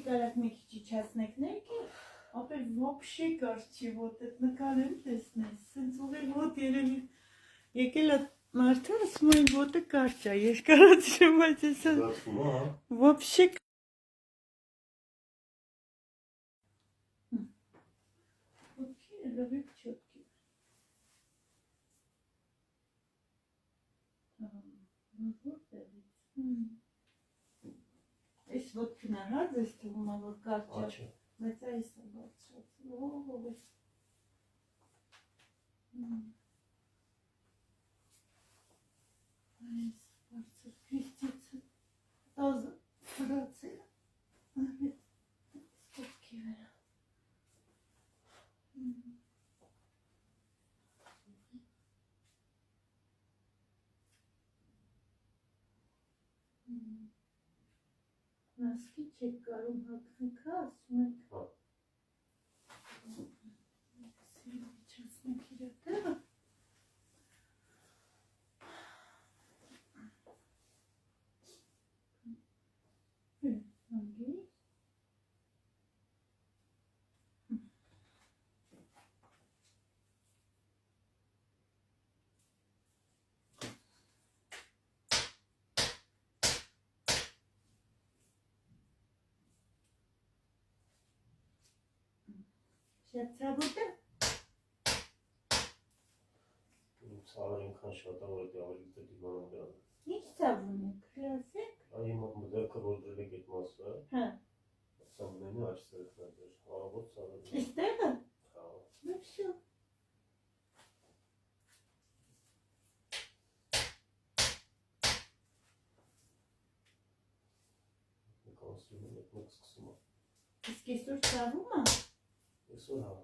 Կարակ մի քիչ իջացնեք ներքի, ապա вообще կարճի ոտ այդ նկարեմ տեսնես, սենց ուղիղ ոտ երևի եկել է մարդը ասում են ոտը կարճ է, երկարացրեմ, բայց էսա вообще ոտքերը լավիկ չոտքի Այս ոտքն է հա ձեզ թվում է, որ կարճ է, բայց այս է բարձրացել, այս բարձր քրիստիցը տազը հրացել է, ոտքի վրա Նասկի չեք կարում հագնքը, ասում եք Սիրո իջացնեք իրա տեղը Հանգի Շատ ծավոտ է Ցավը ինքան շատ է, որ ավելի դիվանում դրան Ինչ ծավում եք, լասեք Այ իմ մոդելքը որ դրել եք այդ մասը Հա Սամնենի աչ սերքն է դեր, հարավոր ծավը Այս տեղը Հա Վեքսո Կանսում եմ մեկ սկսում է Իսկ այսօր ծավում է Այսօր հա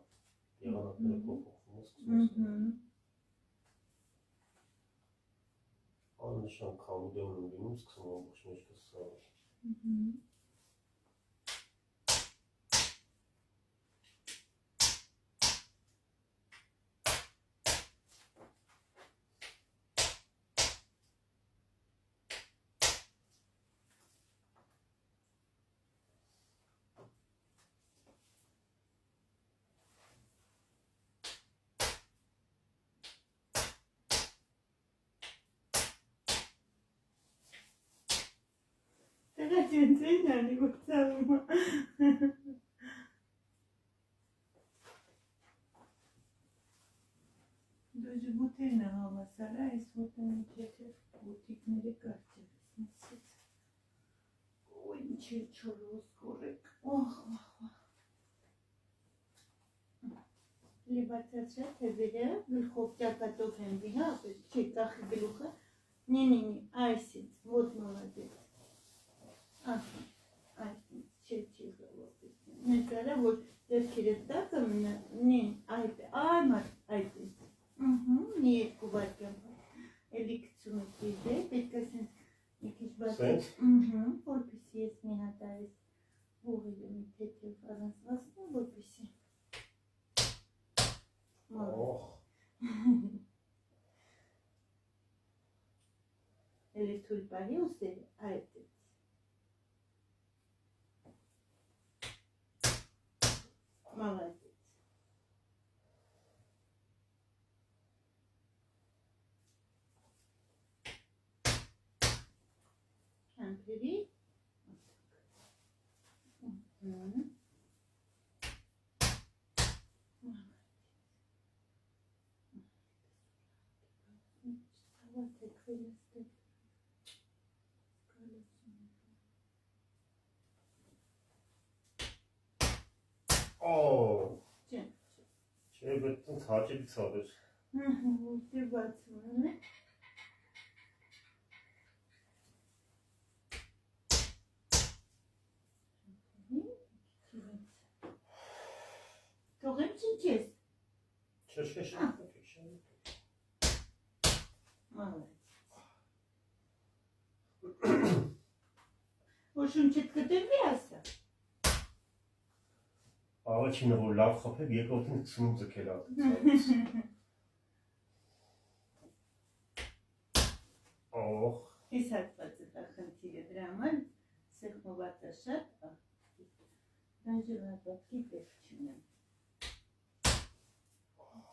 Եղանակները փոփոխվում է սկսում է Աննշան քամուդեմ եմ լինում սկսում ամբողջ մեջքը սարել Տեղա ջենցեին անի որ ծավում է Դոժի բութերն է համասար, այս ոտը միջեթև բութիկները կարճ է վեսնեցից Ոյ ինչ է չորոս կորեք, Լիբացացրա թևերը գլխով ճակատով են դիհա, չի կախի գլուխը Նի, այսից, ոտ մոլադեց Չի գլոպից Ներկարա, որ դերքերը տակը մնա, այդ այդից Մի երկու վարկյան էլի կծում եք իզե, պետք է սենց մի քիչ բացեք Որպիսի ես մի հատ այս ուղիլը մի թեթև առանցվածն է, որպիսի Էլի թույլ պահի ուսերի, այդից Մալադից Համբերի Չէ, բետտուն հաճելի ցավ էր Ուստի բացում է Թողեմ չինչ ես Չէ Որ շունչետ կտրվի ասա Առաջինը որ լավ խփեմ, երկրորդին ցնում ձգել է Այս հատվածը դա խնդիրը դրա համար սեղմովածը շատ այժմ ապատքի պետք չունեմ։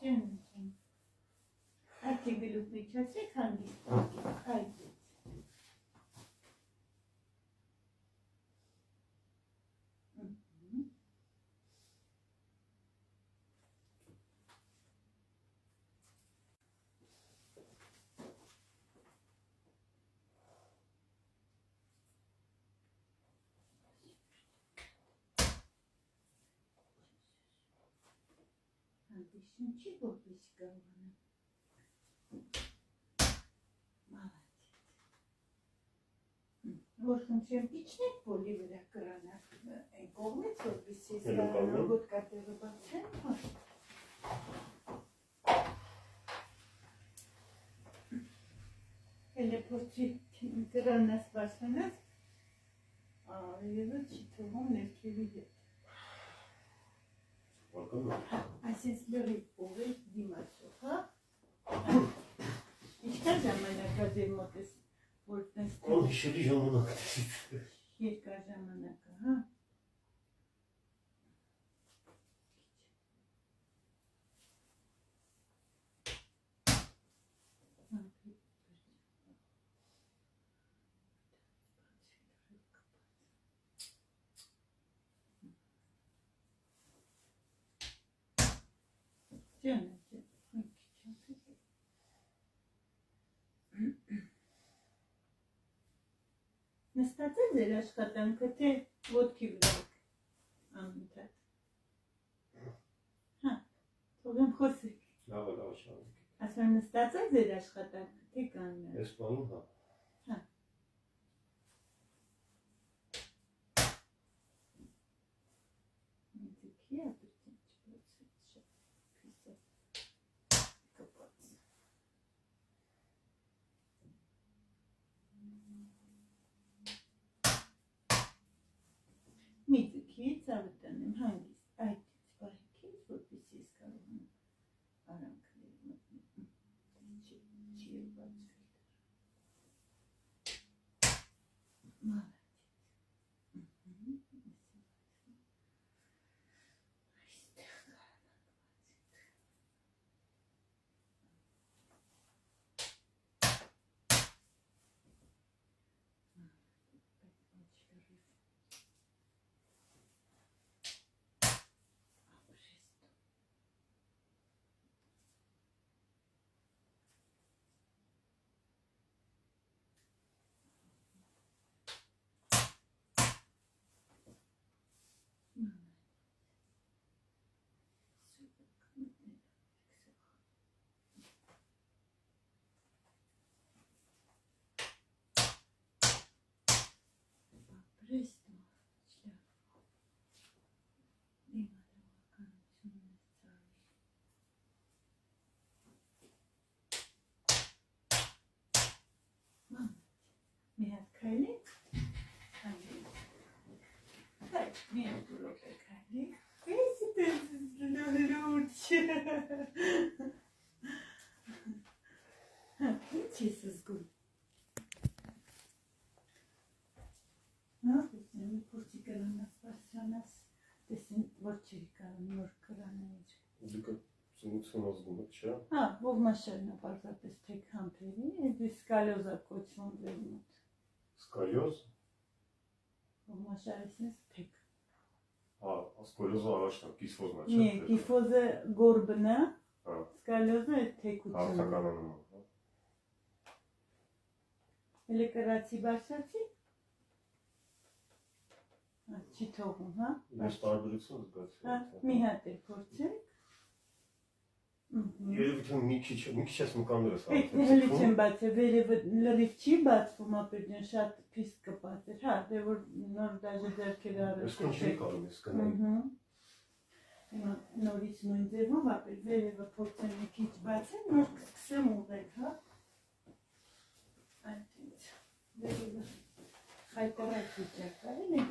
Ջան, այդի գլուխ միջացեք հանգիստ, այդից։ Հանդիշն չի որպես կարողանեմ։ Որ խնդրեմ իջնեք բոլի վրա կրանակ այն կողմից, որպեսզի զգոտ կատերը բացեն, Էլ է փորձի կրանաս բացվենաց, երևը չի թողում ներքևի հետ։ Այսինց լրի պողի դիմացող, հա? Ինչքան ժամանակա ձեր մոտ ես, որ տենստեղ։ Հիշելի ժամանակ։ Երկար ժամանակա, հա? Ջան, նստած է ձեր աշխատանքը, թե ոտքի վրա եք անընդհատ։ Հա, թողեմ խոսեք։ Լավ, շարունակեք։ Ասում եմ նստած է ձեր աշխատանքը, թե կանգնել։ Այս բանում, հա։ Հա։ Ինձքի ապրեցին չպրոցեց շատ պիսը կպած։ Մի ձգի ծավը տանեմ հանգիստ այդից պահիքից, որպեսզի ես կարող եմ արանքներ մտնել, չի էլ բացվել դեռ։ Այստեղ կարանակ բացել։ Presto, știu. Lima de vacanță, Mama, mi-a călit? Hai, mi-a pulă pe călit. Păi să te luci. Ce să zgul? Փորձի կրանաս բարձրանաս, տեսին որ չի կարող նոր կրանայր։ Դուք ծնուցն ազգում եք, չէ՞։ Հա, ողմաշարնա պարզապես թեք համբերի, դու սկալյոզա կոչվում ձեր մոտ։ Սկալյոզ։ Ողմաշարեսնես թեք։ Հա, սկալյոզը առաջն է, կիսվոզն է, չէ՞։ Նի, կիսվոզը գորբնա, Հա։ սկալյոզը թեկությունը։ Հարթականանում է, հա։ Էլի կրացի բարձրացի։ Չի թողում, հա։ Ես տարբերություն զգացի։ Հա, մի հատ է փորձեք։ Երևի թե մի քիչ ես մկաններ ես Այդ հելի չեմ բացել, վերևը լրիվ չի բացվում, ապերդյան շատ պիս կպած էր, հա, դե որ նոր դաժե ձերքերը Ես կոն չի կարում ես կնայի։ Նորից նույն ձևով, ապեր վերևը փորձեմ մի քիչ բացեմ, նոր կսկսեմ ուղել, հա։ Այնտից, վերևը խայտարակ վիճակարին է։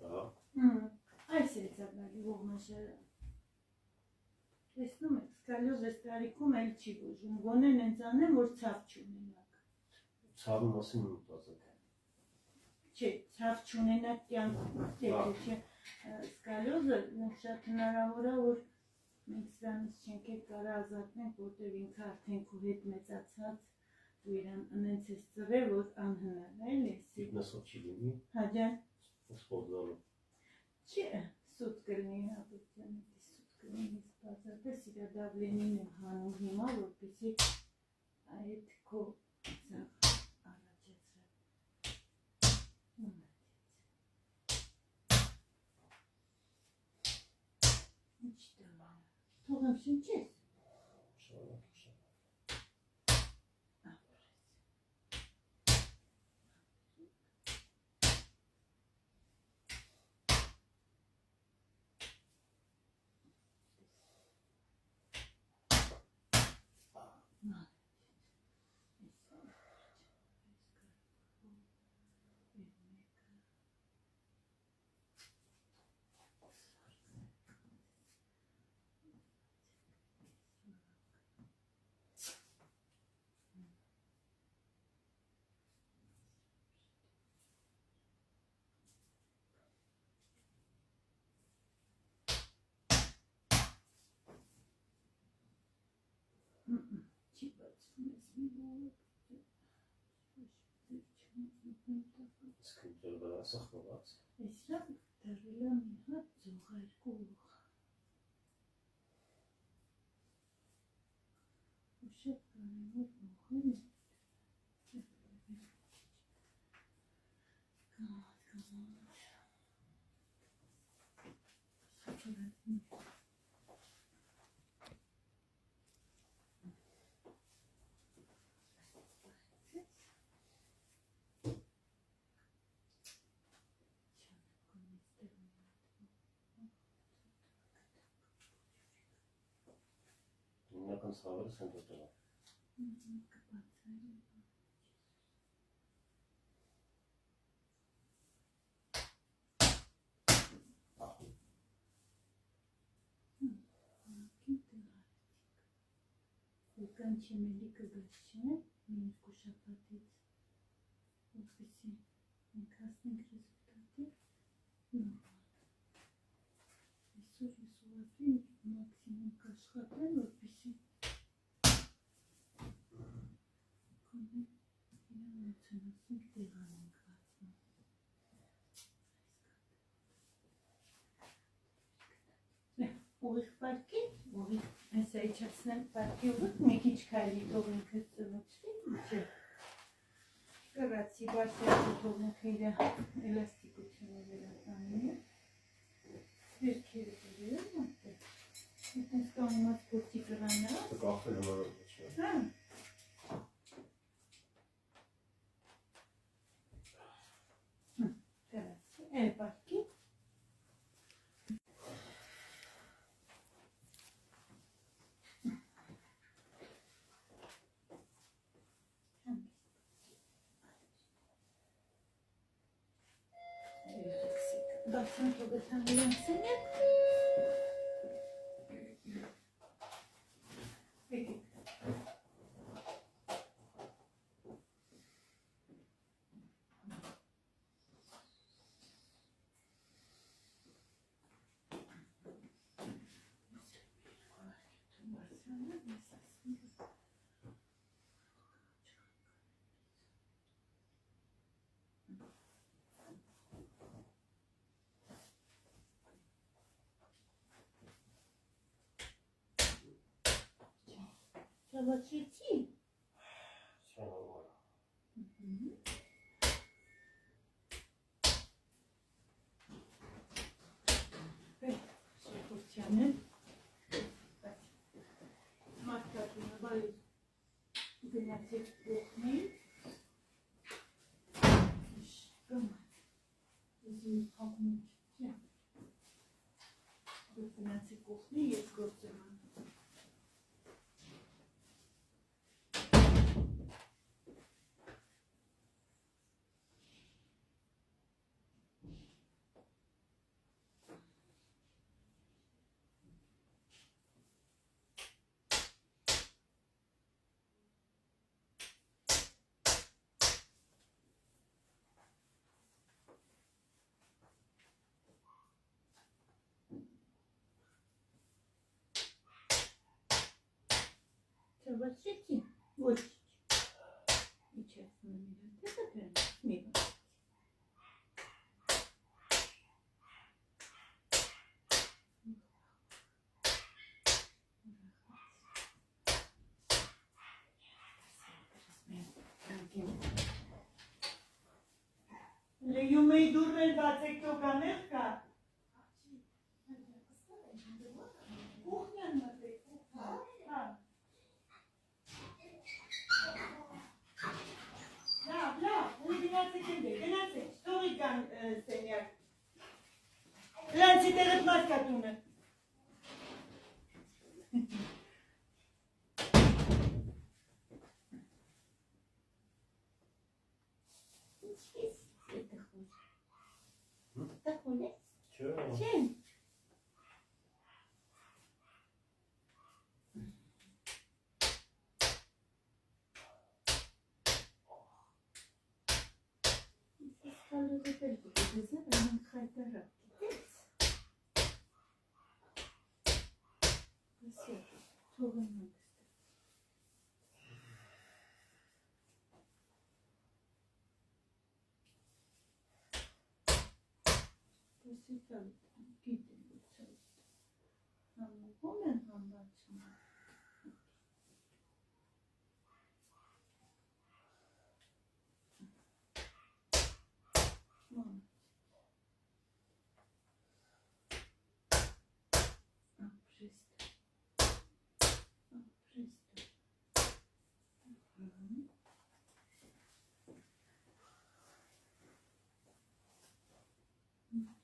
Այս է ծավալի ողմաշարը։ Տեսնում եք, սկալյոզ ես տարիքում էլ չի բոժում, գոնեն են ծանեմ, որ ծավ չունենակ։ Ցավի մասին մտածեք։ Չէ, ծավ չունենակ կյանքում, սկալյոզը շատ հնարավոր է, որ մենք սրանից չենք էլ կարա ազատնենք, որտև ինքը արդեն քո հետ մեծացած ու իրան ընենց ես ծրել, որ անհնար է, էլի։ Ֆիթնեսով չի լինի։ Հաջան։ Սպորտզալը։ Չի, սուտ կլինի հատության, սուտ կլինի բազատես իրա դավլենին եմ հանում հիմա, որպեսի այդ քո սաղ առաջեցրել։ Ինչ տղա, թողեմ շնչես։ Շարունակ, շարունակ։ Չի բացվում ես մի բորը։ Իսկ դեր վրա սախնված։ Այսրան դարելա մի հատ ձողարկող։ Ու շատ կարևոր բողին է։ Հիմնական ցավերը սենտոտելա։ Եկան չեմելիկը գաշչեն, մի երկու շաբաթից, որպեսի մենք հասնենք ռեզուլտատի նորմալ։ Այսօր ես ուղղակի մաքսիմում կաշխատեմ, որպեսի կոնե իրան մոցենասնիկ տեղան ենք բացնում։ Ուղիղ պարկի, ուղիղ այս այչացնեմ պարկի ուղիղ, մի քիչ քայլի թող ինքը ծնոչվի, չէ։ Կրացի բարձրացի թող ինքը իր էլաստիկությունը վերատանի է։ Վերքերը դրեմ ատեղ։ Այդպես կանիմաց փորձի կրանա։ Կախել հնարավոր չէ։ Հա։ Կրացի, այլ պարկի։ Բացում թողեցան իրան սենյակ։ Եկեք։ Ճավաչեցի։ Չէ նորմալ։ Շփորձյանը մարդկատունը բայ գնացեք կողմի Իզին հապնում չէ գնացեք կողմի ես գործեմ Çavaşçı Ոչ իջեցնում եմ իրան, թե դրան մի բան։ Լեյում էի դուրն էլ բացեք թոկանեղ կա։ Կուխնյան մտեք, կուխնյան։ Գնացեք, ստողի կան սենյակ։ Լանցի տեղդ մատկատունը։ Տխուլ է։ Չեմ։ Kalorifer gibi güzel ama kaytarak gideriz. Nasıl? Soğanmak istedim. Basit aldım. Gittim bu çalıştım. Ama bu ben anlatsam.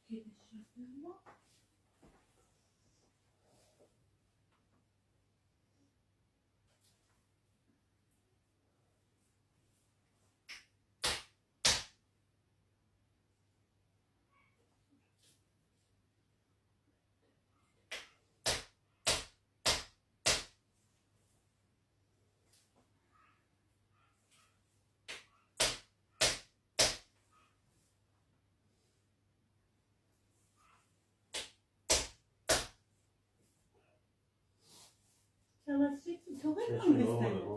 Çalıştık mı? Çok etmem istedim.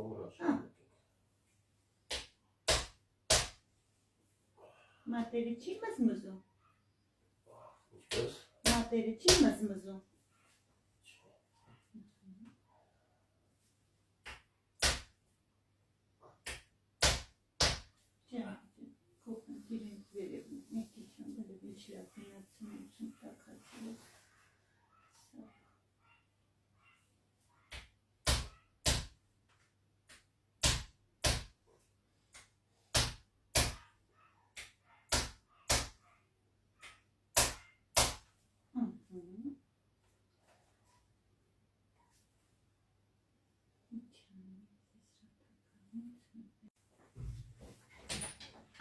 Materi çiğmez mızı? Materi çiğmez mızı? Canım, kokun birini verelim. Ne diyeceğim böyle bir şey yapın, yatsın için takasıyla.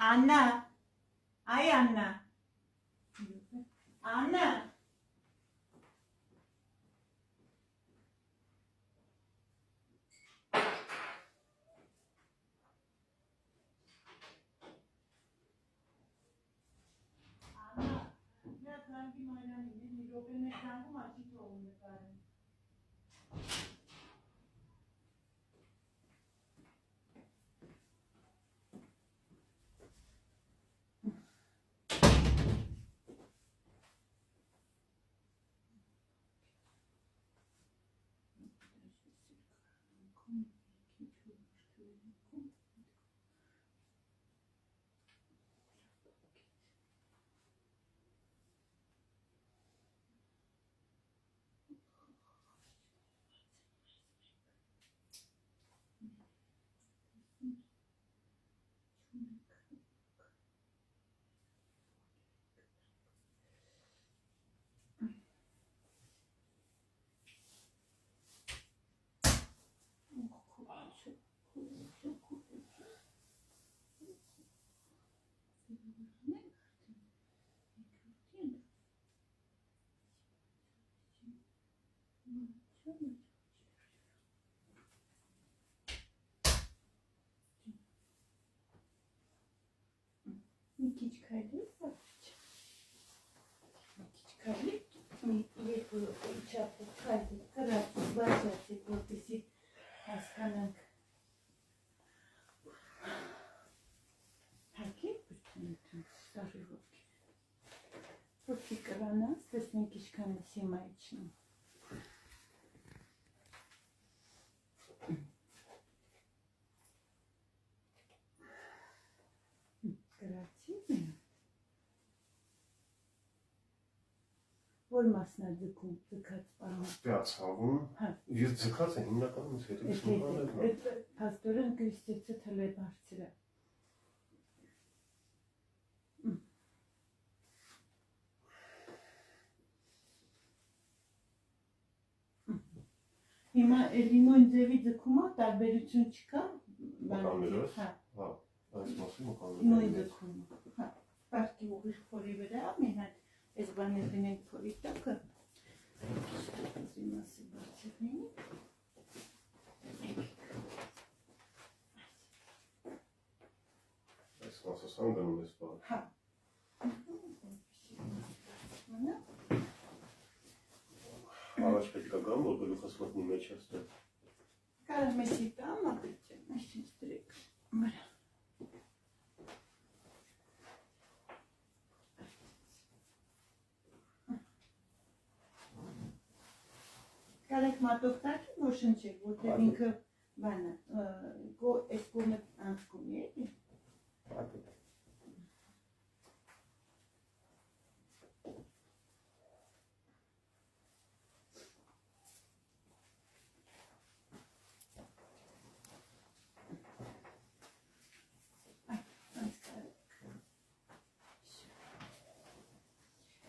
Anna, ay Anna. Anna. Anna, ya sanki maylanın bir robenek sanki maçı olmuyor galiba. Птичка Птичка հասկանանք։ Հակի բրծնություն, սարի ոտքի։ Ոտքի կրանաս, տեսնենք իշքան սիմա իչնում։ Գրացի մեն։ Որ մասնաձգում, ձգած պարան։ Պյացավում, ես ձգած է հիմնականում ես հետի կսմուղան Այդ պաստորեն կրիստեցը թել է բարձիրա։ Հիմա էլինոյն ձևի ձգումա տարբերություն չկա։ Մականներոս, հա, այս մասի մականներոս։ Նույն ձգումը, հա, պարկի ուղիղ փորի վրա, մի հատ այս բաներ դնենք փորի տակը։ Զի մասի բարձրնի։ Այս մասը սանգանում ես բան։ Հա։ Առաջ պետք է գամ, որ գլուխս մտնի մեջ աստեղ։ Կարող մեսի տամ, ապրիցեմ, այսինչ դրեք վրա։ Կարեք մատով տակի, որ շնչեք, որտեղ ինքը բանը, այս կողմը անցքում է, էլի։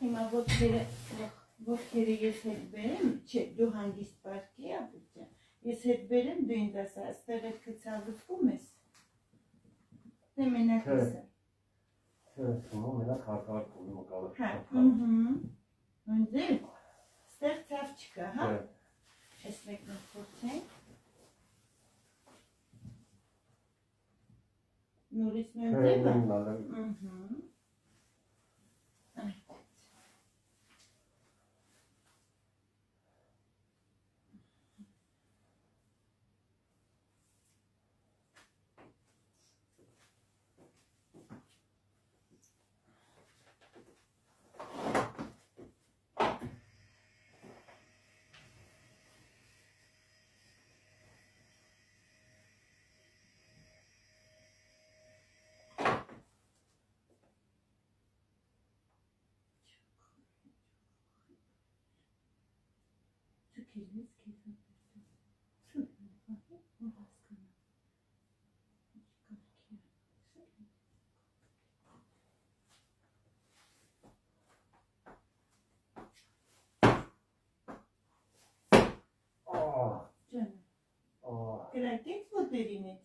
Հիմա ոտքերը ես հետ բերեմ, չէ, դու հանգիստ պարկի ապրիցեմ, ես հետ բերեմ, դու ինձ ասա, աստեղ հետ կցավուսկում ես, դե մենակ եսա։ Չէ, մենակ հարկարկում մկալը։ Հա, նույն ձև, ստեղ ցավ չկա, հա։ Այս մեկն փորձենք։ Նորից նույն ձևը։ Քիզից քիզը Կրակեց ոտերի մեջ։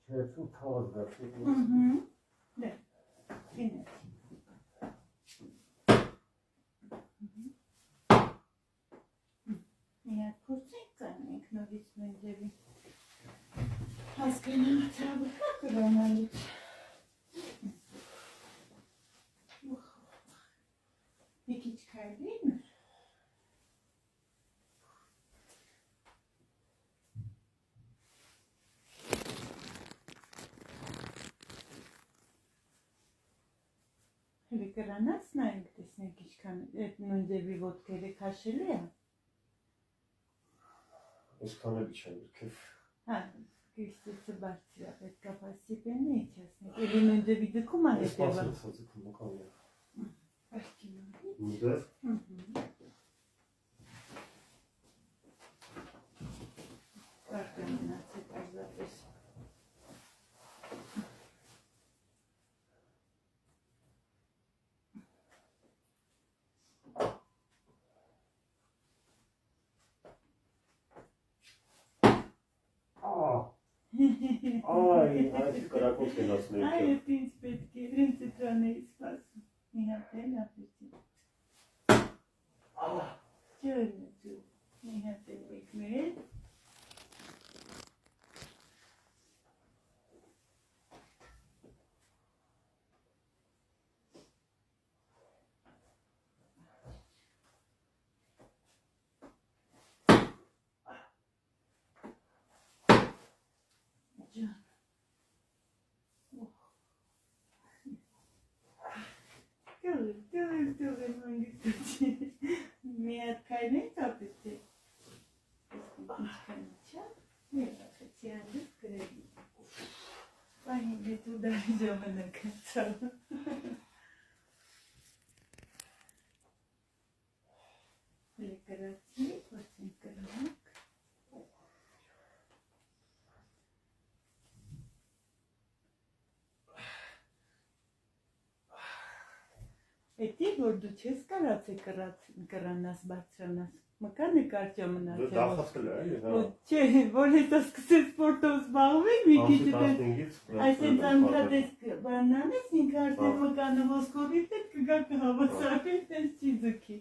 Չէ, ցույց թող գա։ Դե, գնաց։ Միակ փորձենք կանենք նորից նույն ձևի։ Հասկանամ ցավը կա կրանալուց։ Մի քիչ քայլին։ Հələ կրանաց նայենք, տեսնենք ինչքան այդ նույն ձևի ոտքերը քաշելի է։ Այսքան էլ չէ երկև։ Հա, կիստեցը բարձր է, պետք է պաստիպենի իջասնենք, էլի նույն ձևի ձգում է հետևը։ Այս մասը ձգում մկալը։ Պարկի նորից։ Նույն ձև։ Պարկը մնացեք ազատես։ Այ, այս կրակոց են ասում Այ, էդ ինձ պետք է, ինձ էտրան էի սպասում։ Մի հատ էլ ապրեցին։ Չորն է ծու, մի հատ էլ եկնել։ ջան։ Դու մանգստի։ Մի հատ քայլի կապեցի։ Ինչքանիչա։ Մի հատ անդես գրեի։ Բայց դու դահի ժամանակ ցավ։ Լեկարացի, փորձենք կրանք։ Էդի որ դու չես կարացի կրանաս բարձրանաս, մկա նկար ժամանակ Դու դախացել է, հա։ Չէ, որ հետո սկսես սպորտով զբաղվել, մի քիչ այսինքն անհատես բանանես, ինքը արդեն մկանը ոսկորի հետ կգա կհավասարի, տես չի ձգի։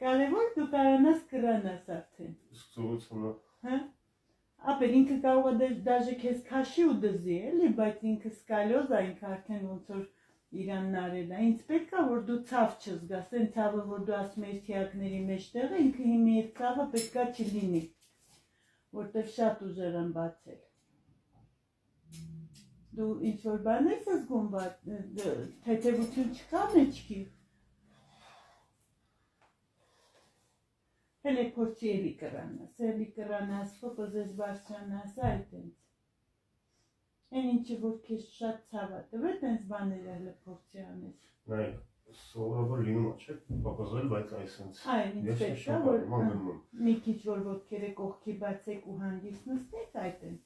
Կարևոր դու կարանաս կրանաս արդեն։ Իսկ զորությունը։ Հա։ Ապեր ինքը կարող է դաժե քեզ քաշի ու դզի, էլի, բայց ինքը սկալյոզ է, ինքը արդեն ոնց որ Իրանն արել է, ինձ պետք է որ դու ցավ չզգաս, այն ցավը որ դու ասում ես թիակների մեջտեղը, ինքը հիմի այդ ցավը պետք է չլինի, որտեղ շատ ուժեր են բացել։ Դու ինչ որ բան ես զգում, թեթևություն չկա մեջքի։ Հələ փորձի էլի կրանաս, փոփոզես բարձրանաս, այդ ինձ։ Այն ինչը որ քեզ շատ ցավ է տվել, այնց բաներ էլ փորձի անես։ Նայեք, սովորաբար լինում է, չէ՞, փոփոզել, բայց այսինքն։ Այն ինչ պետք է որ մի քիչ որ ոտքերը կողքի բացեք ու հանգիստ նստեք, այդ են։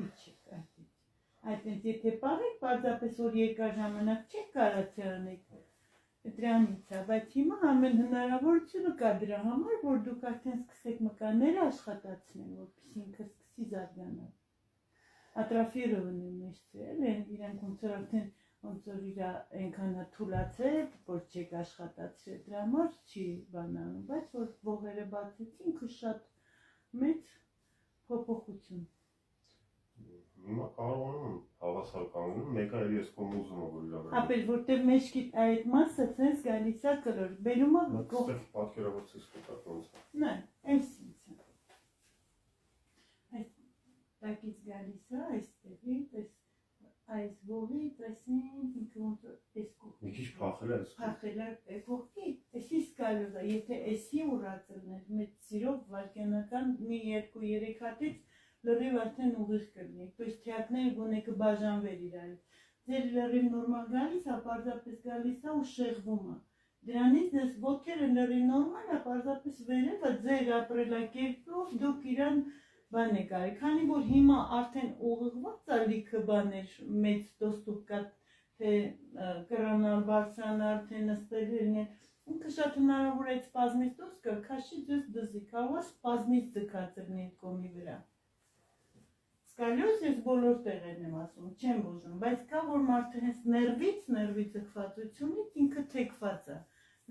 Իջեք, այդ են, եթե պարեք, պարզապես որ երկար ժամանակ չեք կարացի անեք, դրանից է, բայց հիմա ամեն հնարավորությունը կա դրա համար, որ դուք արդեն սկսեք մկանները աշխատացնել, որպեսզի ինքը սկսի զարգանալ։ Ատրաֆիրովն է մեջտել, իրանք ոնց որ արդեն ոնց որ իր այնքան թուլացել, որ չեք աշխատացրել, դրա համար չի բանանում, բայց որ ողերը բացեցին, ինքը շատ մեծ փոփոխություն։ Հիմա կարող եմ հավասար կանգնում, մեկը էլի ես կոմ ուզում որ իրար։ Ապեր որտեղ մեջքի այդ մասը ցենց գալիս է կլոր, բերում է կողք պատկերացրած կտակ ոնց է։ Նայ, այս ինձ։ Այս տակից գալիս է, այստեղից, այս ողից, այսինքն ինքը ոնց էս կողքի։ Մի քիչ փախել է։ Փախել է կողքի, էսի սկալյուզ է, եթե էսի ուրացելներ, մեծ սիրով վարկյանական մի 2-3 հատից լրիվ արդեն ուղիղ կլինի, պես թիակները գոնե կբաժանվեր իրարից։ Ձեր լրիվ նորմալ գալիս է, պարզապես գալիս է ու շեղվում է։ Դրանից դες ոտքերը լրիվ նորմալ է, պարզապես վերևը ձեր ապրելակերպով դուք իրան բան եք արի, քանի որ հիմա արդեն ուղղված է լիքը բաներ, մեծ դոստուկ կա, թե կրանալ, բարձրանալ, թե նստել լինել, ինքը շատ հնարավոր է սպազմից դուրս կա, քաշի ձեզ դզի, կարող է սպազմից ձգած լինի այդ կոմի վրա։ Սկալյոզ ես բոլոր տեղերն եմ ասում, չեմ բուժում, բայց կա որ մարդը հենց ներվի ձգվածությունից ինքը թեքված է,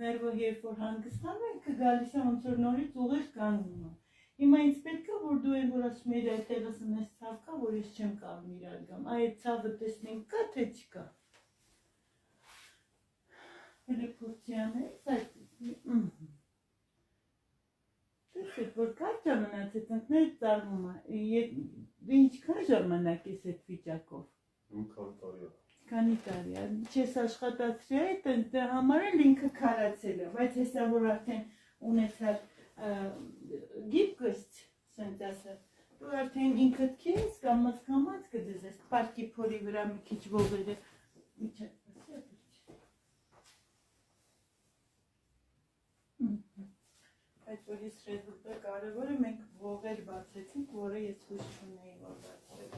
ներվը երբ որ հանգստանում է, ինքը գալիս է ոնց որ նորից ուղիղ կանգնում է։ Հիմա ինձ պետք է որ դու այն որ ասում ես այդ տեղս ունես ցավ կա, որ ես չեմ կարող իրար գամ, այդ ցավը տեսնենք կա թե չկա։ Հələ փորձի անես այդ Տեսեք, որ կարճ ժամանակ է ծնկները ծարվում է, ինչքան ժամանակ ես այդ վիճակով։ Մի քանի տարի է։ Քանի տարի է, չես աշխատացրի այդ համար էլ ինքը քարացել է, բայց հեսա որ արդեն ունեցար գիպկստ, սենց ասած, դու արդեն ինքդ քեզ կամաց կդզես, պարկի փորի վրա մի քիչ ողերը Այդ որ ես ռեզուլտը կարևորը մենք ողեր բացեցինք, որը ես հույս չունեի, որ բացրել։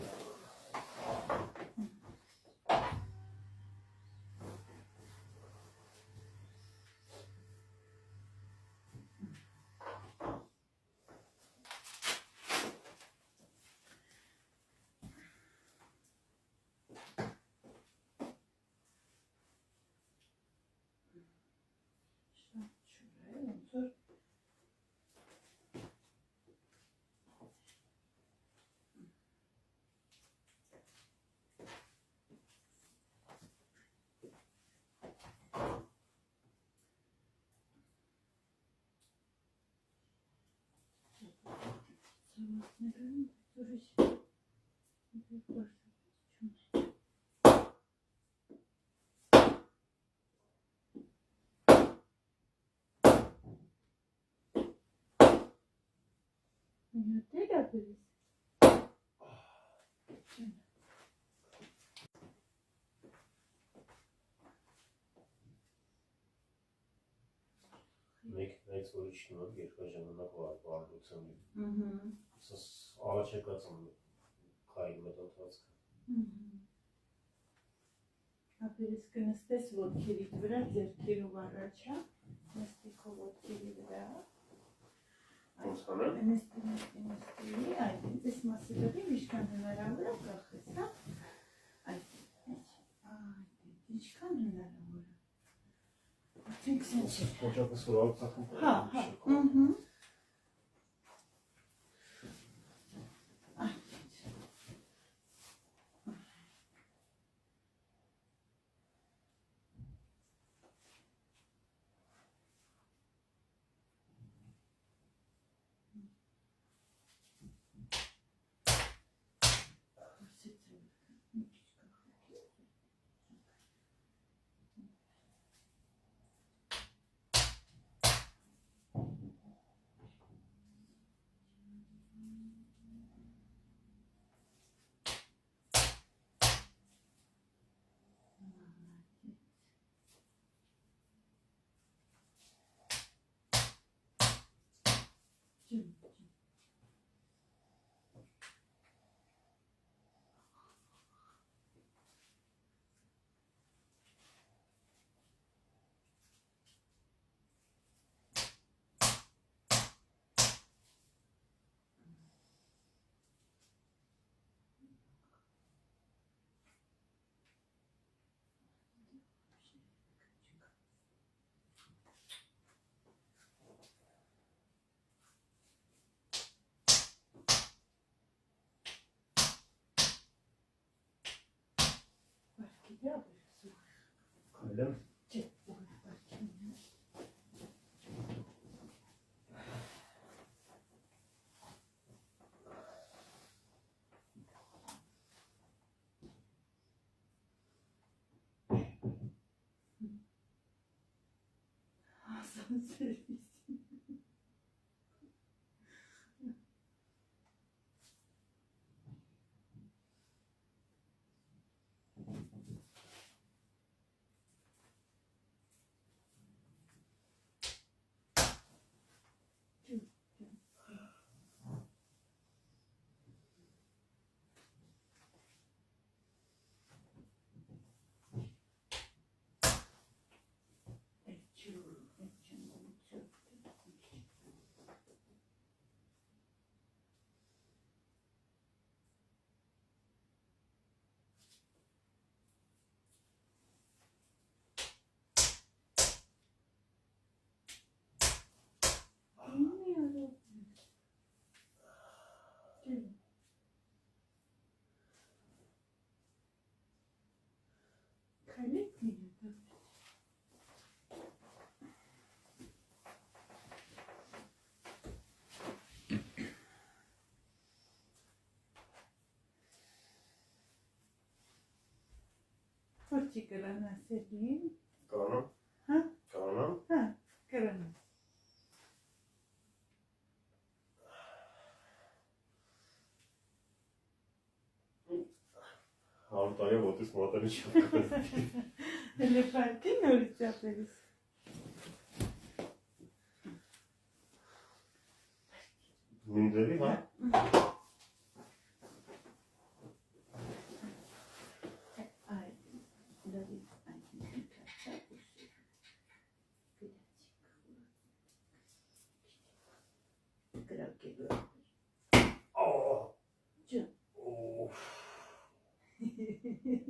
Զորս ներում, զորս Minutega beriz. Մեկ ուրիշն որ երկար ժամանակ վարդության Ահա։ Սս առաջեկած եմ քայլ մտածվածքը։ Ապերես կնստես ոտքերիդ վրա, ձեռքերով առաջա, նստիքով ոտքերի վրա։ Ոնց անեմ։ Նստի, այդ այս մասը դեպի ինչքան հնարավոր է կախես, հա։ Այդ ինչքան հնարավոր է։ Ասենք սենց է։ Ոչակս որ արտախում։ Հա, հա, Քայլեմ։ Որքի կրանաս էլին։ Կանամ։ Հա։ Կանամ։ Հա, կրանաս։ Հարուտարի ոտս մոտանի չապ։ Հələ պարտի նորից ապերիս։ Նույնձևի, հա։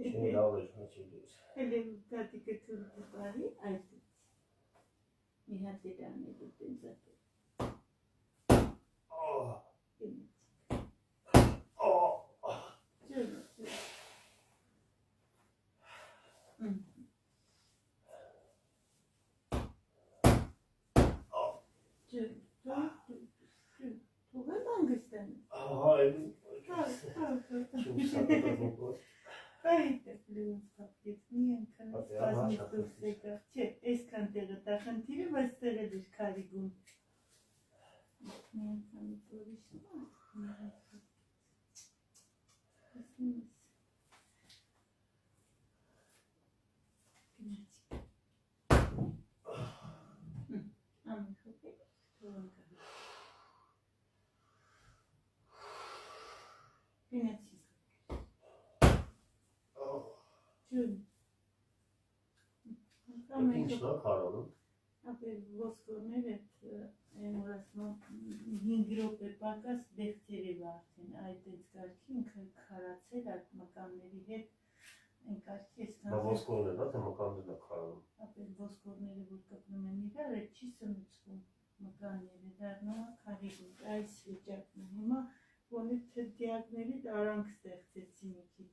Չեն լավ էր հաչելուց։ Հələ տատիկը թուրը բարի այդից։ Մի հատ երանը դուտեն զատը։ Թողեմ անգստան։ Ահա, Այդ է լույս կապկեց, մի անգամ սպազմից դուրս եկավ, չէ, այսքան տեղը տախնդիրը, բայց տեղը դեր կարիգում։ Մի անգամից ուրիշ մա։ Ինչն է քարանում։ Ապեր ոսկորները ասում 5 րոպե պակաս դեղցերի վարդին, այդ էս կարգի ինքը քարացել այդ մկանների հետ այն կարգի էս Բա ոսկորներն է, թե մկաններն է քարանում։ Ապեր ոսկորները որ կպնում են իրար, այդ չի սնուցվում մկանները, դառնում է քարիգուն, այս վիճակն է, հիմա ոնի դիակների արանք ստեղծեցի մի քիչ,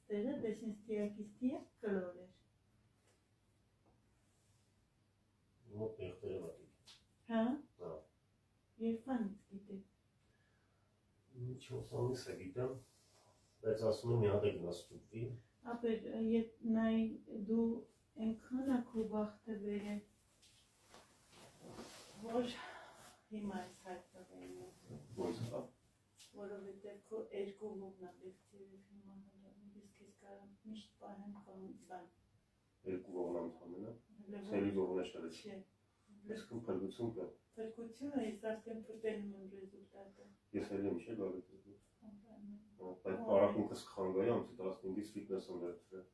ստեղը դեսինս դիակից դիակ կլոր էր։ Մոտ դեղտերը վատիկ։ Հա։ Հա։ Երբանից գիտեք։ Ինչ ամիս է գիտեմ, բայց ասում եմ մի հատ է գնաց ստուպվի։ Ապեր նայ դու այնքան ակու բախտը բերել, որ հիմա ես հայտնվել եմ։ Ոնց է։ Որովհետև քո երկու ողնա դեպքերը հիմա հանդիպում ես քեզ կարամ միշտ պահեմ կամ բան։ Երկու ողն անդամն է։ Սերի ողնը շարը։ Չէ։ Ես կում փրկություն կա։ Փրկությունը ես արդեն փրկել եմ ռեզուլտատը։ Ես էլ եմ չէ գալու։ Բայց պարապինքը սխանգայի ամսի 15-ից ֆիթնես եմ վերցրել։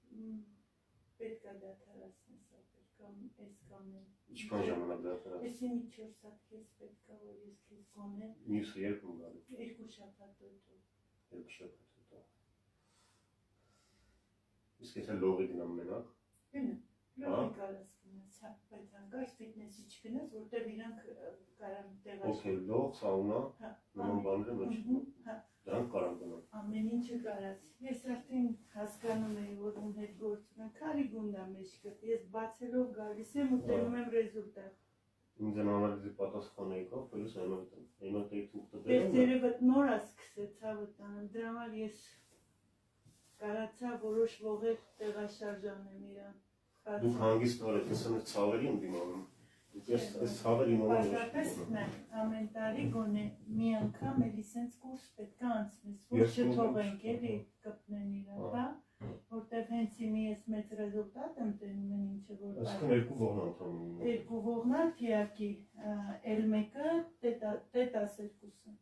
Պետք է դադարեցնես ապեր կամ էս կանեմ։ Ինչքան ժամանակ դադարեցնես։ Էսի մի 4 սատ քեզ պետք է որ ես քեզ գոնեմ։ Մյուսը երկու գալու։ 2 շաբաթ հետո։ 2 շաբաթ հետո։ Իսկ եթե լողի գնամ մենակ։ Գնա։ Լողի կարաս գնաս, հա, բայց հանկարծ ֆիթնեսի չգնաս, որտեղ իրանք կարան տեղաշ։ Okay, լող, սաունա, նման բաները ոչ։ Հա։ Դրանք կարան գնալ։ Ամեն ինչը կարաս։ Ես արդեն հասկանում եմ, որ ում հետ գործ ունեմ, քարի գունդա մեջքը։ Ես բացելով գալիս եմ ու տենում եմ ռեզուլտատ։ Ինձ են անալիզի պատասխանը եկավ, պլյուս այնոտեի թուղթը դրել։ Դերևդ նոր է սկսեց հավտանը, դրա համար ես կարացա որոշ ողեր տեղաշարժանեմ իրան։ Դուք հանգիստ վարեք, ես եմ ցավերի եմ դիմանում։ Ես ցավերի մոմը Պարզապես ամեն տարի գոնե մի անգամ էլի սենց կուրս պետք է անցնես, որ չթողենք էլի կպնեն իրան, հա, որտեղ հենց իմի ես մեծ ռեզուլտատ եմ տենում են ինչը որ Այսքան երկու ողն անդամ ունի։ երկու ողնա թիակի, էլ մեկը տետասերկուսը։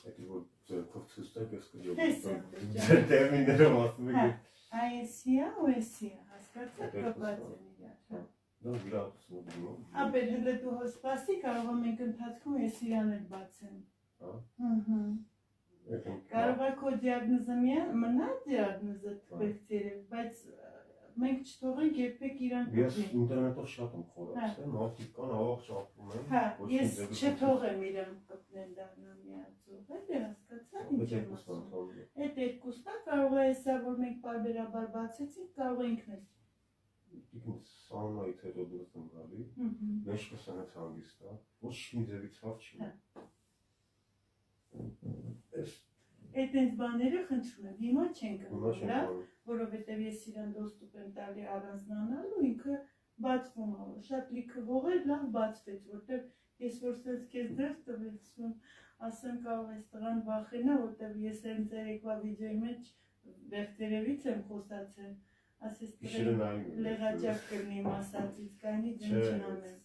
Էդի որ ձերքով ցույցտեք ես կջոմ։ Տեսա, Ձեր տերմիններով ասում եք։ Այսիա ու էսիա, հասկացա կապած են իրար, հա։ Դա վիրահատություն դիմում։ Ապեր հլը դու հոսպասի կարող եմ ենք ընթացքում ես իրան էլ բացեմ։ Կարող է քո դիագնոզը մնա դիագնոզը թվերքցերը, բայց մենք չթողենք երբեք իրան Ես ինտերնետով շատ եմ խորացել, մարդիկ կան ավաղ շապում են։ Հա, ես չթողեմ իրան կպնեն դառնա միացող, հետ է հասկացա ինչ եմ ասում։ Այդ երկուսն է կարող է հեսա, որ մենք պարբերաբար բացեցինք, կարող է ինքն էլ։ Ինքն սաունայից հետո դուրս եմ գալի, մեջքս անեց հանգիստ է, ոչ մի ձևի ցավ չի։ Այդ այս բաները խնդրում եմ, հիմա չենք անում, որովհետև ես իրան դոստուպ եմ տալի առանձնանալու, ինքը բացվում է, շատ լիքը ողեր լավ բացվեց, որտեղ ես որ սենց քեզ դեր տվեցում, ասեմ կարող ես տղան վախենա, որտեղ ես հենց երեկվա վիդեոյի մեջ վերցերևից եմ խոսացել, ասես լեղաճակ կրնիմ ասածից, կանի դեմ չնամեմ։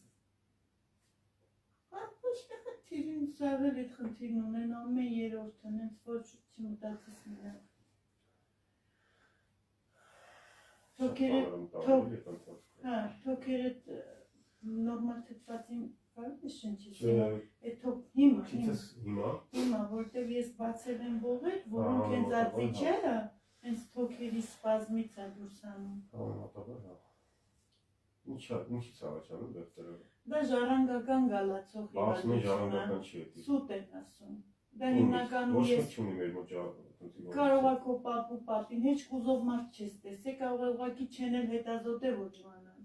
Թիրին սաղել էդ խնդիրն ունեն ամեն երորդն, հենց ոչ չմտածես նրան։ Թոքերդ նորմալ թթվածին կարող ես շնչես, էդ հիմա, որտև ես բացել եմ ողեր, որոնք հենց ածիչերը, հենց թոքերի սպազմից է դուրս անում։ Ինչի՞ց առաջանում վերցերով։ Դա ժառանգական գալացող սուտ են ասում։ Դա հիմնականում ես կարող է քո պապու պապին, հեչ կուզով մարդ չես տեսե, կարող է ուղղակի չեն էլ հետազոտե ոչ մանան։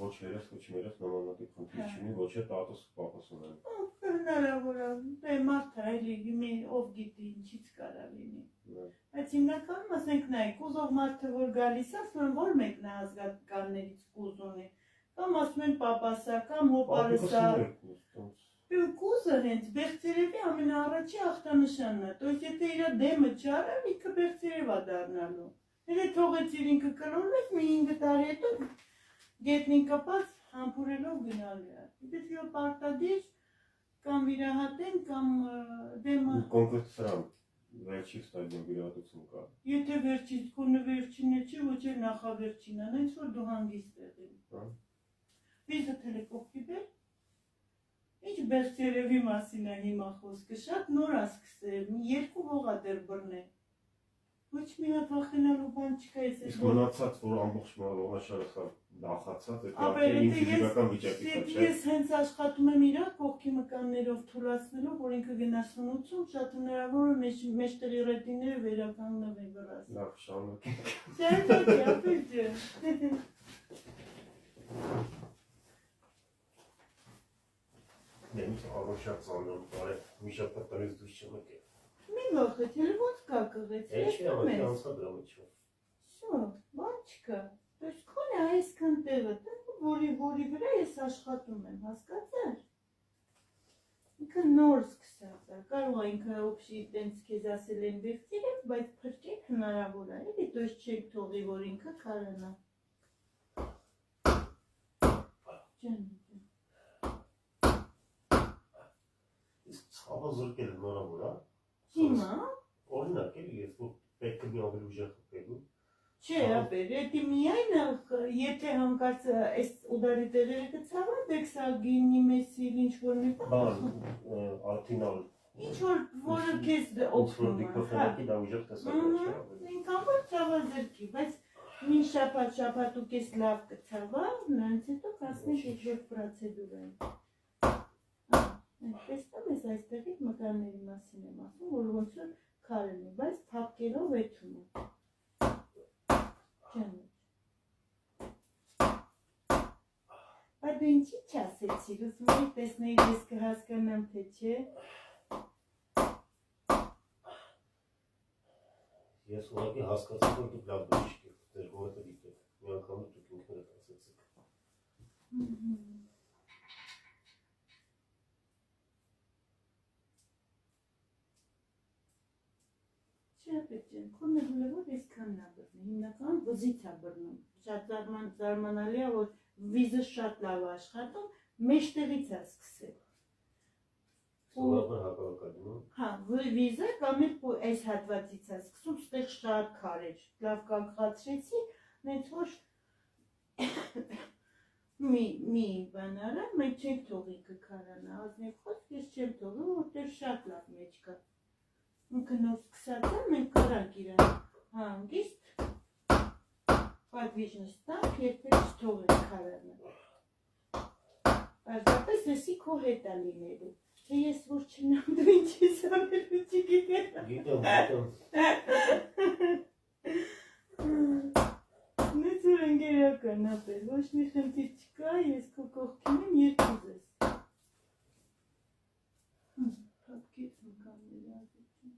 Ոչ երես, ոչ մերես նմանատիպ խնդիր չունի, ոչ է տատոս պապոս ունեն։ Հնարավոր է, դե մարդ է էլի մի ով գիտի ինչից կարա լինի։ Բայց հիմնականում ասենք նայ, կուզով մարդը որ գալիս է, ասում են որ մեկն է ազգականներից կուզ ունի, կամ ասում են պապասա, կամ հոպարսա, Կուզը հենց Բեղծերևի ամենաառաջի ախտանշանն է, то есть եթե իր դեմը չարա, ինքը Բեղծերև է դառնալու։ Եթե թողեցիր ինքը կլորվեց, մի 5 տարի հետո գետնին կապած համբուրելով գնալու է։ Եթե պարտադիր կամ վիրահատեն կամ դեմը կոնկրետ սրան վերջի ստադիոն վիրահատություն կա։ Եթե վերջից քոնը վերջինը չի, ոչ էլ նախավերջինն, այնց որ դու հանգիստ եղիր։ Վիզը թելե կողքի բեր։ Ինչ Բեղծերևի մասին է հիմա խոսքը, շատ նոր է սկսել, 2 հող է դեռ բռնել։ Ոչ մի հատ վախենալու բան չկա, Իսկ մնացած, որ ամբողջ ողաշարը սա նախացած, ապա ես հենց աշխատում եմ իրա կողքի մկաններով թուլացնելով, որ ինքը գնա սնուցում, շատ հնարավոր է մեջտեղի ռետինները վերականգնվեն վրաս։ Լավ, շարունակենք։ Շարունակի, ապեջը։ Նեմից առոշակ ծանրում բարև, մի շապատ տնից դուր չեմ եկել։ Մի վախետ, էլ ոնց կա կղեց, Էչի ամենի անցադրամ իչով։ Շո, բան չկա, դոս քոն է այսքան տեղը, որի վրա ես աշխատում եմ, հասկացար։ Ինքը նոր սկսած է, կարող է ինքը օբշի տենց քեզ ասել են Բեղծերև, բայց փրկեք հնարավոր է, էլի դոս չեք թողի, որ ինքը քարանա։ Ջան։ Իսկ ցավը զրկել նորավոր է։ Հիմա։ Օրինակ էլի ես որ պետք է մի ավելի ուժեղ խփելու։ Չէ, ապեր, դա միայն եթե հանկարծ այս ուդարի տեղերը կցավա, դեքսագինի մեսիլ ինչ որ մի բան, արտինալ։ Ինչ որ որը քեզ օգնում է։ Դիքոֆենակի դա ուժեղ տեսակ է, չէ՞։ Ինքան որ ցավա զրկի, բայց մի շաբաթ ու կես լավ կցավա, նրանց հետո կասնենք ինչ-որ պրոցեդուր է։ Այնպես տես այստեղից մկանների մասին եմ ասում, որ ոնց որ քարն է, բայց թափկերով էթում է։ Ջան։ Բայց դու ինչի չասեցիր, ուզում եի տեսնեի ես կհասկանամ, թե չէ։ Ես ուղղակի հասկացա, որ դուք լավ բժիշկ եք, ձեր գողերը դիտեք, մի անգամ դուք ինքներդ ասեցիք։ Չէ, պետք քոնը հլևոր այսքանն է բռնում, հիմնական վզից է բռնում, շատ զարմանալի է, որ վիզը շատ լավ է աշխատում, մեջտեղից է սկսել։ Սովորաբար հակառակ է դնում։ Հա, վիզը կամ էլ այս հատվածից է սկսում, ստեղ շատ քար էր, լավ կանգացրեցի, նենց որ մի բան արա, մեկ չեք թողի կքարանա, ազնիվ խոսք ես չեմ թողի, որտեղ շատ լավ մեջ կա։ Ինքը նոր սկսած է, մենք կարանք իրան հանգիստ, պատվիժ նստանք, երբեք չթողենք քարանը։ Պարզապես եսի քո հետ է լինելու, թե ես որ չնամ դու ինչ ես անելու չգիտեմ։ Գիտեմ։ Նեց որ ընկերական ապել, ոչ մի խնդիր չկա, ես քո կողքին եմ երկուզես։ Փափկեց մկանները ազդություն։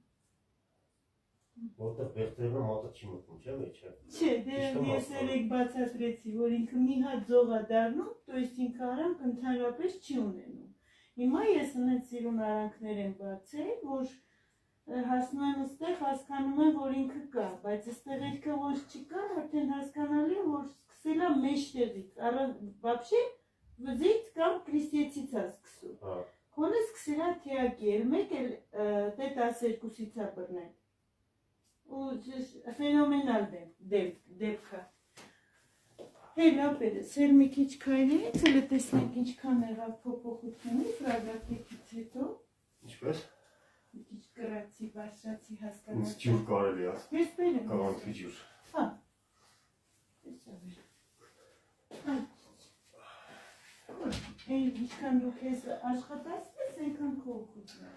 Որտեղ Բեղծերևը մոտը չի մտնում, չէ՞ մեջը։ Չէ, դե ես երեք բացատրեցի, որ ինքը մի հատ ձող է դառնում, то есть ինքը արանք ընդհանրապես չի ունենում։ Հիմա ես ունեց սիրուն արանքներ եմ բացել, որ հասնում եմ ստեղ, հասկանում եմ, որ ինքը կա, բայց ստեղ երգը որ չկա, արդեն հասկանալի է, որ սկսել է մեջտեղից, вообще վզից կամ կրիստիեցից է սկսում։ Քոնը սկսել է թիակել, մեկ էլ դե 12-ից է բռնել։ Ու ֆենոմենալ դեպք է։ Հելապերը, սեր մի քիչ քայլեց, հələ տեսնենք ինչքան եղավ փոփոխությունից, ռադիակտիվից հետո։ Ինչպես։ Մի քիչ կրացի, բարձրացի Ինձ հասկանացի։ ջուր կարելի է։ Ես բերեմ։ Կանանցի ջուր։ Հա։ Տեսա բեր։ Այն ինչքան դու քեզ աշխատացնես, այնքան քո օգուտն է։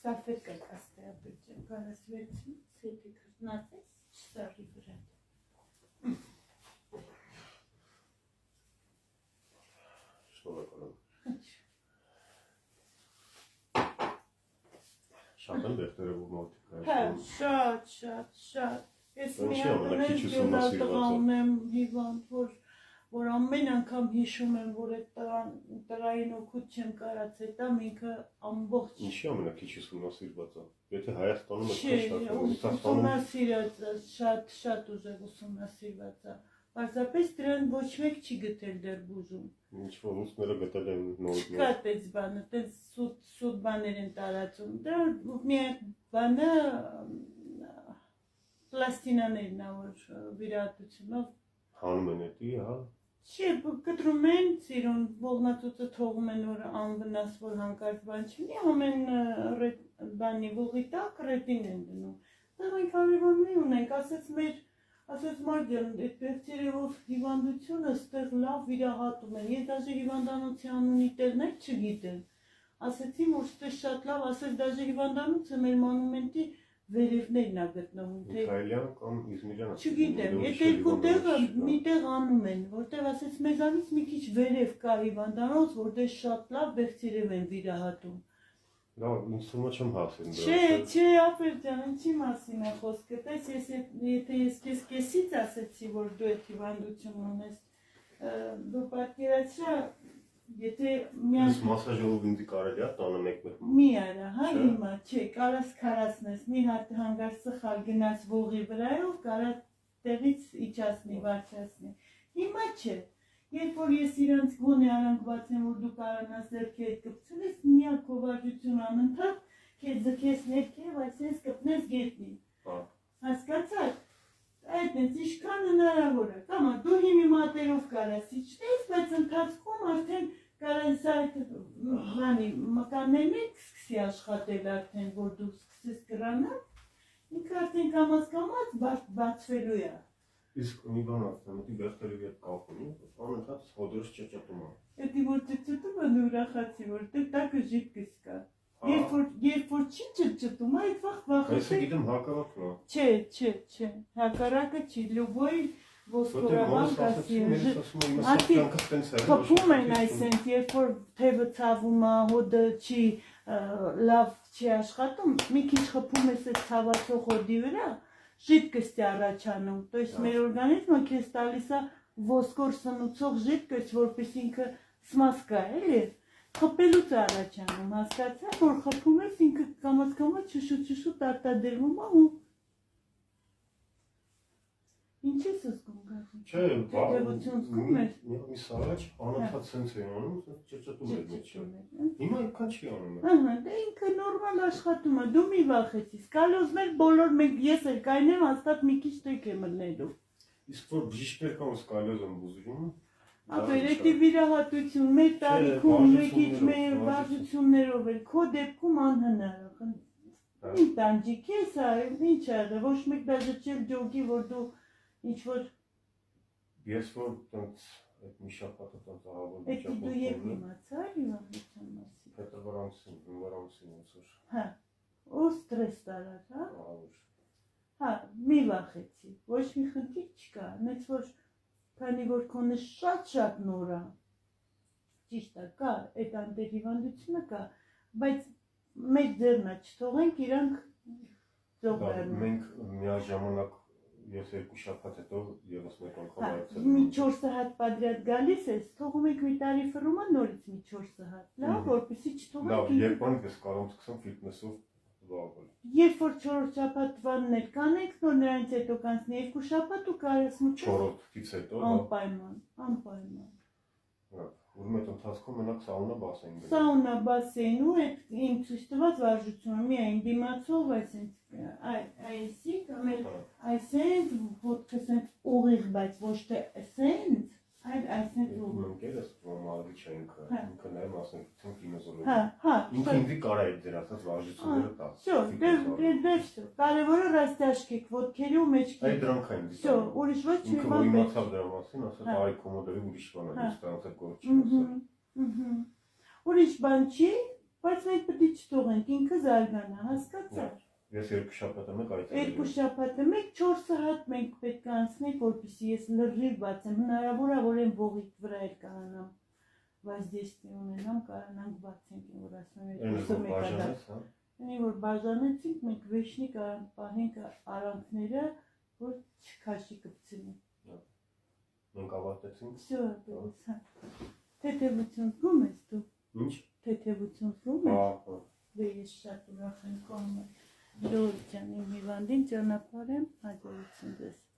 Salfetka կաստեա բջջեմ, կարաս վերցում, սեպի կրտնատես, չսարի վրա։ Շնորհակալ եմ։ Շատ են դերտերը որ մոտիկ Հա, շատ։ Ես մի հատ տղա ունեմ հիվանդ, որ ամեն անգամ հիշում եմ, որ այդ տղային օգուտ չեմ կարած, հետա ինքը ամբողջ։ Ինչի ամենակիչ ուսումնասիրված է։ Եթե Հայաստանում շատ ուժեղ ուսումնասիրված է։ Պարզապես դրան ոչ մեկ չի գտել դեռ բուժում։ Ինչ որ ուսները գտել են նոր։ Չկա տես բանը, տես սուտ բաներ են տարածում։ Դա մի բանը պլաստինաներն է, որ վիրահատությունով հանում են էդի, հա։ Չէ, կտրում են, ծիրուն ողնածուծը թողում են, որ անվնաս, որ հանկարծ բան չլինի, ամեն բանի ողի տակ ռետին են դնում։ Դա մենք հարևաններ ունենք, ասեց Մարգյան, այդ բեղցերով հիվանդությունը ստեղ լավ վիրահատում են, ես դաժե հիվանդանոցի անունի տեղներ չգիտեմ, ասեցի, որ ստեղ շատ լավ, ասեց դաժե հիվանդանոցը մեր մանումենտի վերևներն է գտնվում, թե Միքայելյան կամ Իզմիրյան։ Չգիտեմ, այդ երկու տեղը մի տեղ անում են, որտեղ ասեց մեզանից մի քիչ վերև կա հիվանդանոց, որտեղ շատ լավ բեղցերև են վիրահատում։ Լավ, ինձ թվում է չեմ հասել դրա։ Չէ, ապեր ջան, ինչի մասին է խոսքը, տես եթե ես կեսից ասեցի, որ դու այդ հիվանդություն ունես, դու պատկերացրա, եթե Ես մասաժով ինձ կարելի է տանը մեկ-մեկ։ Մի արա, հա հիմա, չէ, կարաս քարացնես, մի հատ հանգար սխալ գնաց ողի վրայով, կարա տեղից իջացնի, վարչացնի։ Հիմա չէ, երբ որ ես իրանց գոնե արանք բացեմ, որ դու կարանաս ձեռքի հետ կպցել ես, միակ հովարժություն անընդհատ, քեզ ձգես ներքև, այսպես կպնես գետնին։ Հասկացար։ Այդ նենց ինչքան հնարավոր է, կամա դու հիմի մատերով կարաս իջնես, բայց ընթացքում արդեն կարաս այդ մկաններն եք սկսի աշխատել արդեն, որ դու սկսես կրանալ, ինքը արդեն կամաց բացվելու է։ Իսկ մի բան ասեմ, դի բեղտերևի հետ կապ ունի, անընդհատ հոդորս ճճտում է։ Էդի որ ճճտում է դու ուրախացի, որ տեղ տակը ժիպկս կա։ Երբ որ չի ճճտում, այդ վախ Ես գիտեմ հակառակն է։ Չէ, հակառակը չի, լյուբոյ ոսկորավան կասի խփում են այսենց, երբ որ թևը ցավում է, հոդը չի լավ չի աշխատում, մի քիչ խփում ես այդ ցավացող հոդի վրա, ժիպկս է առաջանում, то есть մեր օրգանիզմը քեզ տալիս է ոսկոր սնուցող ժիպկս, որպես ինքը սմասկա էլի, խփելուց առաջանում, հասկացա, որ խփում ես ինքը կամաց շշուտ արտադրվում է ու Ինչ ես զգում գազում։ Չէ, Տերևություն զգում ես։ Մի սարաջ անընդհատ սենց է անում, ճճտում էր մեջը։ Հիմա այդքան չի անում։ Ահա, դա ինքը նորմալ աշխատում է, դու մի վախեցիս։ Կալոզ մեր բոլոր մենք ես էլ կայնեմ, հաստատ մի քիչ տեք է մտնելու։ Իսկ որ բժիշկներ կան, սկալոզ են բուժում։ Ապեր, էդի վիրահատություն, մեր տարիքում մի քիչ մեր վարժություններով էլ, քո դեպքում անհնար է։ Մի տանջիկ ես, ինչ է, ոչ մեկ դաժե չել ջոգի, որ դու ինչ որ Ես որ տենց այդ մի շաբաթը տենց ահավոր վիճակում դու երբ իմացար հիվանդության մասին։ Փետրվարանցին, հունվարանցին ոնց որ։ Հա, ու ստրես տարած, հա։ Ահավոր։ Հա, մի վախեցի, ոչ մի խնդիր չկա, նենց որ քանի որ քոնը շատ նոր է։ Ճիշտ է, կա, այդ անտերհիվանդությունը կա, բայց մեր ձեռնա չթողենք իրանք ձողերն։ Մենք միաժամանակ Ես երկու շաբաթ հետո եւս մեկ անգամ այցել Մի 4 հատ պատրաստ գալիս ես, թողում եք մի տարի ֆրումա նորից մի 4 հատ, լավ, որպեսզի չթողեք։ Լավ, երբ ան ես կարող սկսեմ ֆիթնեսով զբաղվել։ Երբ որ 4 շաբաթվաններ կանեք, նոր նրանից հետո կանցնի 2 շաբաթ ու կարաս մուտք։ 4-ից հետո անպայման։ Լավ, ուրեմն այդ ընթացքում մենակ սաունա բասեին գնա։ Սաունա բասեին ու այդ իմ ցույց տված վարժությունը միայն դիմացով այսինքն այսի կամ այսինքն ոտքս ուղիղ, բայց ոչ թե այսինքն այսինքն Մենք ես նորմալի չենք, ինքը նաև ասենք կինեզոլոգ։ Հա։ Ինքը ինձ կարա է դեր ասած վարժությունները տա։ Всё, դες, կարևորը ռաստաշկեք ոտքերի ու մեջքի։ Այդ դրանք են։ Всё, ուրիշ ոչ մի բան։ Ինքը իմացավ դրա մասին, ասած այ կոմոդորի ուրիշ բան է, ստանցել գործ չի։ Ուրիշ բան չի, Բայց մենք պետք է չթողենք, ինքը զարգանա, հասկացա՞ր։ Ես երկու շաբաթը մեկ այցելել Երկու շաբաթը մեկ 4 հատ մենք պետք է անցնենք, որպեսզի ես լրիվ բացեմ։ Հնարավոր է, որ այն ողիք վրա էլ կարանամ воздействие ունենամ, կարանանք բացենք, որ ասում եմ, որ բաժանեցինք, մենք վեշնի կարանք պահենք արանքները, որ չքաշի կպցնի։ Մենք ավարտեցինք։ Всё, դուրս։ Թեթևություն զգում ես դու։ Ինչ։ Թեթևություն զգում ես։ Դե ես շատ ուրախ եմ կողմը։ Դու ջան, իմ հիվանդին ճանապարհ եմ, հաջողություն ձեզ։